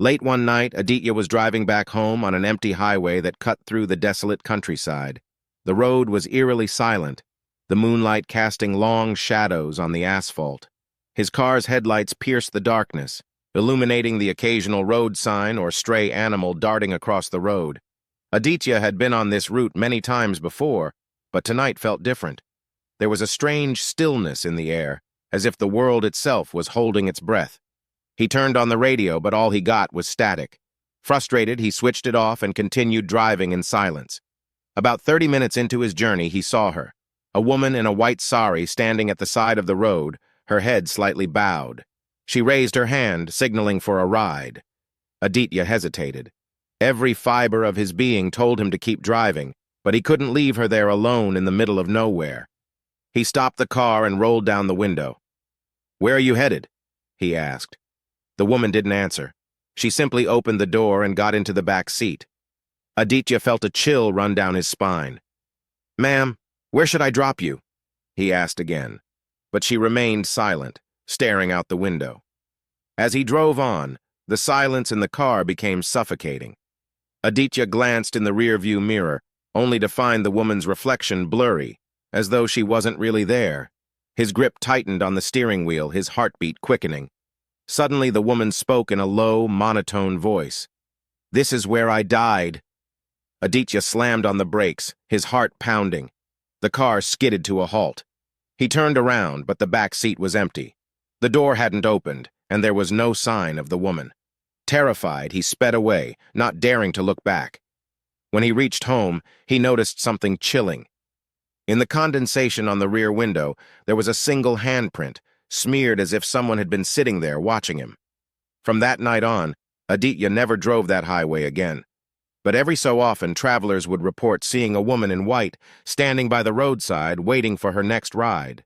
Late one night, Aditya was driving back home on an empty highway that cut through the desolate countryside. The road was eerily silent, the moonlight casting long shadows on the asphalt. His car's headlights pierced the darkness, illuminating the occasional road sign or stray animal darting across the road. Aditya had been on this route many times before, but tonight felt different. There was a strange stillness in the air, as if the world itself was holding its breath. He turned on the radio, but all he got was static. Frustrated, he switched it off and continued driving in silence. About 30 minutes into his journey, he saw her, a woman in a white sari standing at the side of the road, her head slightly bowed. She raised her hand, signaling for a ride. Aditya hesitated. Every fiber of his being told him to keep driving, but he couldn't leave her there alone in the middle of nowhere. He stopped the car and rolled down the window. "Where are you headed?" he asked. The woman didn't answer. She simply opened the door and got into the back seat. Aditya felt a chill run down his spine. "Ma'am, where should I drop you?" he asked again, but she remained silent, staring out the window. As he drove on, the silence in the car became suffocating. Aditya glanced in the rearview mirror, only to find the woman's reflection blurry, as though she wasn't really there. His grip tightened on the steering wheel, his heartbeat quickening. Suddenly, the woman spoke in a low, monotone voice. "This is where I died." Aditya slammed on the brakes, his heart pounding. The car skidded to a halt. He turned around, but the back seat was empty. The door hadn't opened, and there was no sign of the woman. Terrified, he sped away, not daring to look back. When he reached home, he noticed something chilling. In the condensation on the rear window, there was a single handprint, smeared as if someone had been sitting there watching him. From that night on, Aditya never drove that highway again. But every so often, travelers would report seeing a woman in white standing by the roadside waiting for her next ride.